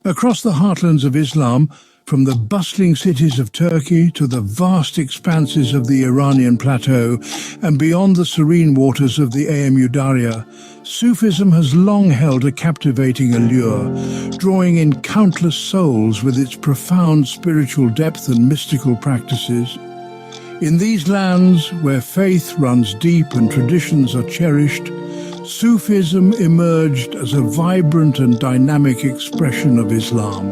Across the heartlands of Islam, from the bustling cities of Turkey to the vast expanses of the Iranian plateau and beyond the serene waters of the Amu Darya, Sufism has long held a captivating allure, drawing in countless souls with its profound spiritual depth and mystical practices. In these lands, where faith runs deep and traditions are cherished, Sufism emerged as a vibrant and dynamic expression of Islam.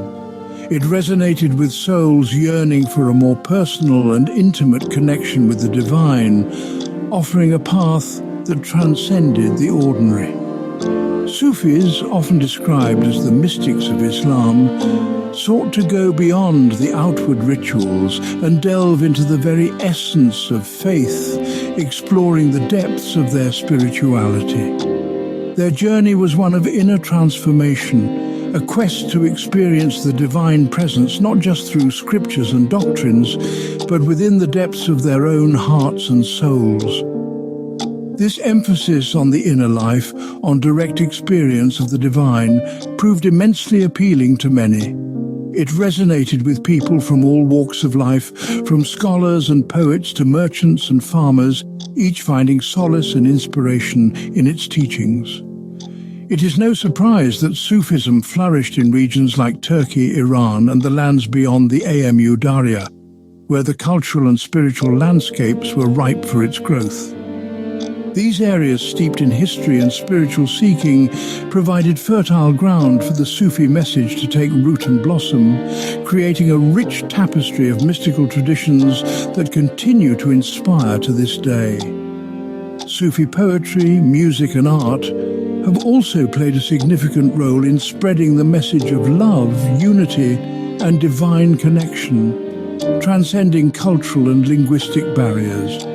It resonated with souls yearning for a more personal and intimate connection with the divine, offering a path that transcended the ordinary. Sufis, often described as the mystics of Islam, sought to go beyond the outward rituals and delve into the very essence of faith, exploring the depths of their spirituality. Their journey was one of inner transformation, a quest to experience the divine presence not just through scriptures and doctrines, but within the depths of their own hearts and souls. This emphasis on the inner life, on direct experience of the divine, proved immensely appealing to many. It resonated with people from all walks of life, from scholars and poets to merchants and farmers, each finding solace and inspiration in its teachings. It is no surprise that Sufism flourished in regions like Turkey, Iran, and the lands beyond the Amu Darya, where the cultural and spiritual landscapes were ripe for its growth. These areas, steeped in history and spiritual seeking, provided fertile ground for the Sufi message to take root and blossom, creating a rich tapestry of mystical traditions that continue to inspire to this day. Sufi poetry, music and art have also played a significant role in spreading the message of love, unity and divine connection, transcending cultural and linguistic barriers.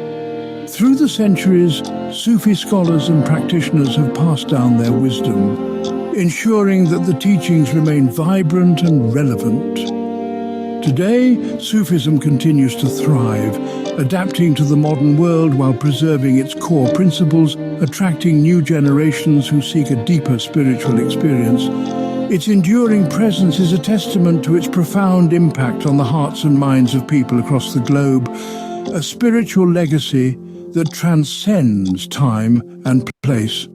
Through the centuries, Sufi scholars and practitioners have passed down their wisdom, ensuring that the teachings remain vibrant and relevant. Today, Sufism continues to thrive, adapting to the modern world while preserving its core principles, attracting new generations who seek a deeper spiritual experience. Its enduring presence is a testament to its profound impact on the hearts and minds of people across the globe, a spiritual legacy that transcends time and place.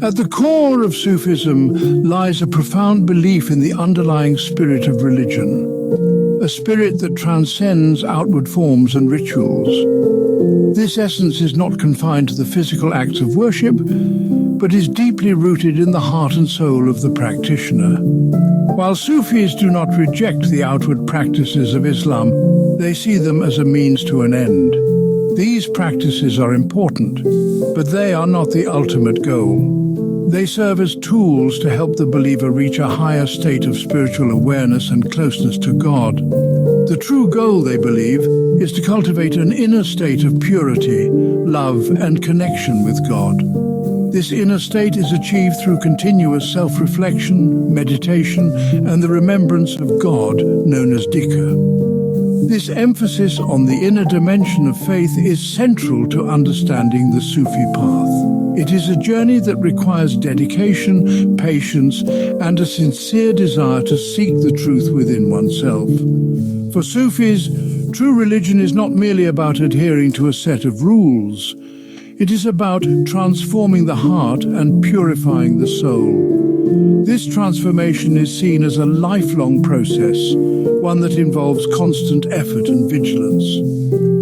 At the core of Sufism lies a profound belief in the underlying spirit of religion, a spirit that transcends outward forms and rituals. This essence is not confined to the physical acts of worship, but is deeply rooted in the heart and soul of the practitioner. While Sufis do not reject the outward practices of Islam, they see them as a means to an end. These practices are important, but they are not the ultimate goal. They serve as tools to help the believer reach a higher state of spiritual awareness and closeness to God. The true goal, they believe, is to cultivate an inner state of purity, love, and connection with God. This inner state is achieved through continuous self-reflection, meditation, and the remembrance of God, known as dhikr. This emphasis on the inner dimension of faith is central to understanding the Sufi path. It is a journey that requires dedication, patience, and a sincere desire to seek the truth within oneself. For Sufis, true religion is not merely about adhering to a set of rules. It is about transforming the heart and purifying the soul. This transformation is seen as a lifelong process, one that involves constant effort and vigilance.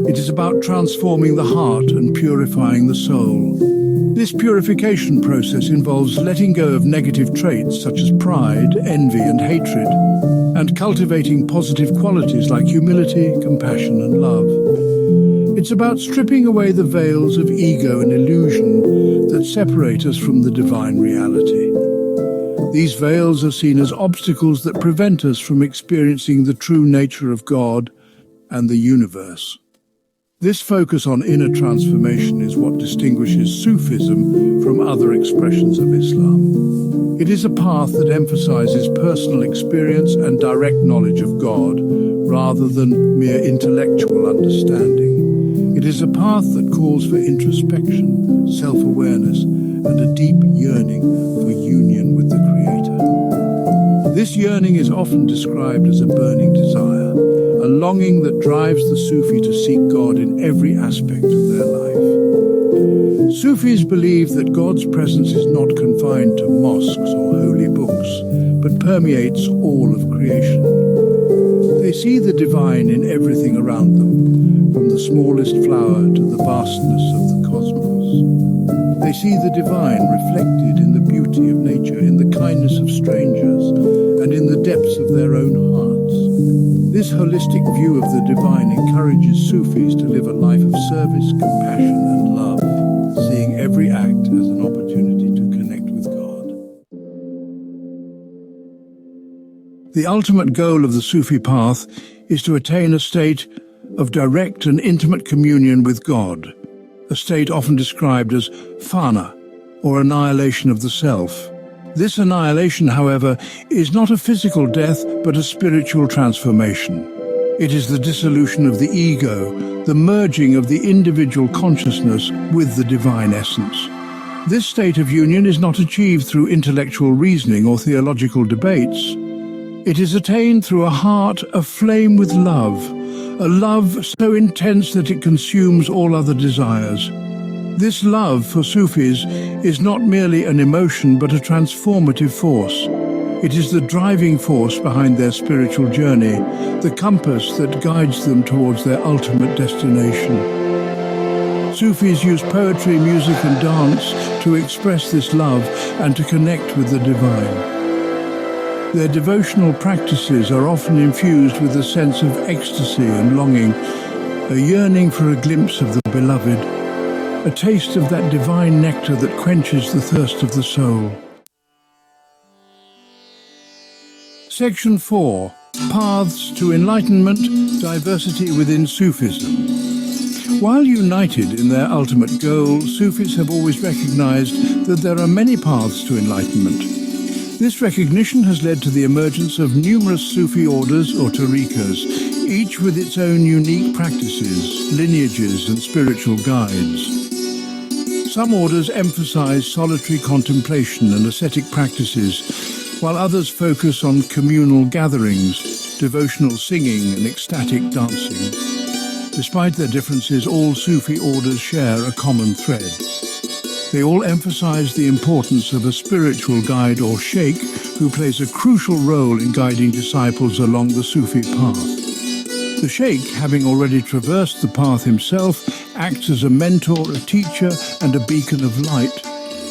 It is about transforming the heart and purifying the soul. This purification process involves letting go of negative traits such as pride, envy, and hatred, and cultivating positive qualities like humility, compassion, and love. It's about stripping away the veils of ego and illusion that separate us from the divine reality. These veils are seen as obstacles that prevent us from experiencing the true nature of God and the universe. This focus on inner transformation is what distinguishes Sufism from other expressions of Islam. It is a path that emphasizes personal experience and direct knowledge of God, rather than mere intellectual understanding. It is a path that calls for introspection, self-awareness, and a deep yearning for union with the Creator. This yearning is often described as a burning desire, a longing that drives the Sufi to seek God in every aspect of their life. Sufis believe that God's presence is not confined to mosques or holy books, but permeates all of creation. They see the divine in everything around them, from the smallest flower to the vastness of the cosmos. They see the divine reflected in the beauty of nature, in the kindness of strangers, and in the depths of their own hearts. This holistic view of the divine encourages Sufis to live a life of service, compassion, and love, seeing every act as an opportunity to connect with God. The ultimate goal of the Sufi path is to attain a state of direct and intimate communion with God, a state often described as fana, or annihilation of the self. This annihilation, however, is not a physical death, but a spiritual transformation. It is the dissolution of the ego, the merging of the individual consciousness with the divine essence. This state of union is not achieved through intellectual reasoning or theological debates. It is attained through a heart aflame with love, a love so intense that it consumes all other desires. This love for Sufis is not merely an emotion but a transformative force. It is the driving force behind their spiritual journey, the compass that guides them towards their ultimate destination. Sufis use poetry, music and dance to express this love and to connect with the divine. Their devotional practices are often infused with a sense of ecstasy and longing, a yearning for a glimpse of the beloved, a taste of that divine nectar that quenches the thirst of the soul. Section 4. Paths to Enlightenment, Diversity within Sufism. While united in their ultimate goal, Sufis have always recognized that there are many paths to enlightenment. This recognition has led to the emergence of numerous Sufi orders or tariqas, each with its own unique practices, lineages and spiritual guides. Some orders emphasize solitary contemplation and ascetic practices, while others focus on communal gatherings, devotional singing and ecstatic dancing. Despite their differences, all Sufi orders share a common thread. They all emphasize the importance of a spiritual guide or sheikh who plays a crucial role in guiding disciples along the Sufi path. The sheikh, having already traversed the path himself, acts as a mentor, a teacher, and a beacon of light,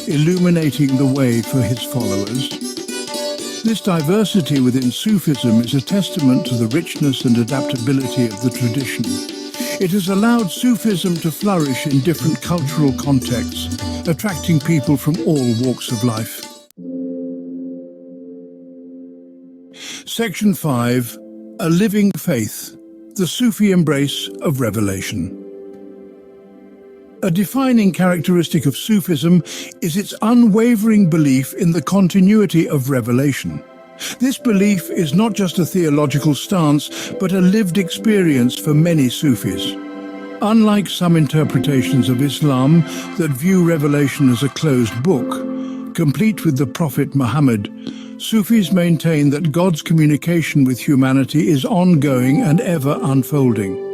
illuminating the way for his followers. This diversity within Sufism is a testament to the richness and adaptability of the tradition. It has allowed Sufism to flourish in different cultural contexts, attracting people from all walks of life. Section 5. A Living Faith, the Sufi Embrace of Revelation. A defining characteristic of Sufism is its unwavering belief in the continuity of revelation. This belief is not just a theological stance, but a lived experience for many Sufis. Unlike some interpretations of Islam that view revelation as a closed book, complete with the Prophet Muhammad, Sufis maintain that God's communication with humanity is ongoing and ever unfolding.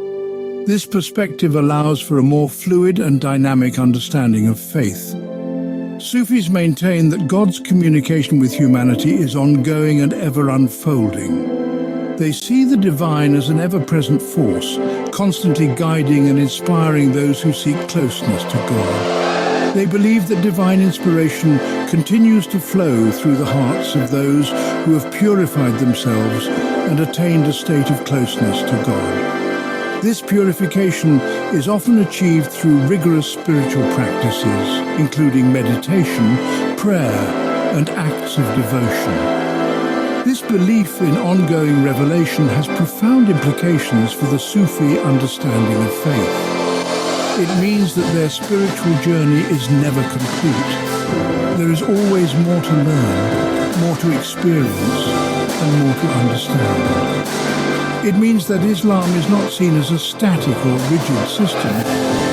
This perspective allows for a more fluid and dynamic understanding of faith. Sufis maintain that God's communication with humanity is ongoing and ever unfolding. They see the divine as an ever-present force, constantly guiding and inspiring those who seek closeness to God. They believe that divine inspiration continues to flow through the hearts of those who have purified themselves and attained a state of closeness to God. This purification is often achieved through rigorous spiritual practices, including meditation, prayer, and acts of devotion. This belief in ongoing revelation has profound implications for the Sufi understanding of faith. It means that their spiritual journey is never complete. There is always more to learn, more to experience, and more to understand. It means that Islam is not seen as a static or rigid system,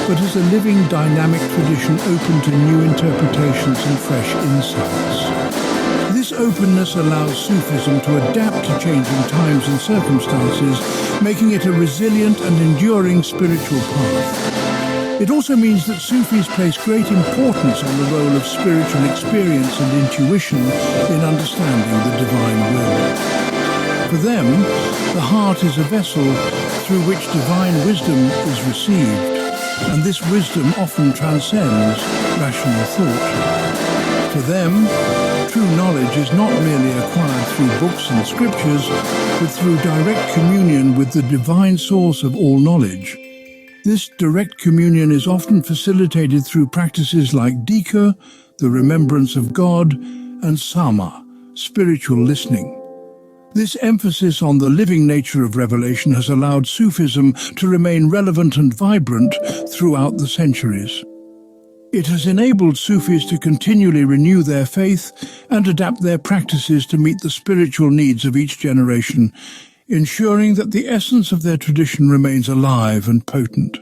but as a living, dynamic tradition open to new interpretations and fresh insights. This openness allows Sufism to adapt to changing times and circumstances, making it a resilient and enduring spiritual path. It also means that Sufis place great importance on the role of spiritual experience and intuition in understanding the divine will. For them, the heart is a vessel through which divine wisdom is received, and this wisdom often transcends rational thought. For them, true knowledge is not merely acquired through books and scriptures, but through direct communion with the divine source of all knowledge. This direct communion is often facilitated through practices like dhikr, the remembrance of God, and sama, spiritual listening. This emphasis on the living nature of revelation has allowed Sufism to remain relevant and vibrant throughout the centuries. It has enabled Sufis to continually renew their faith and adapt their practices to meet the spiritual needs of each generation, ensuring that the essence of their tradition remains alive and potent.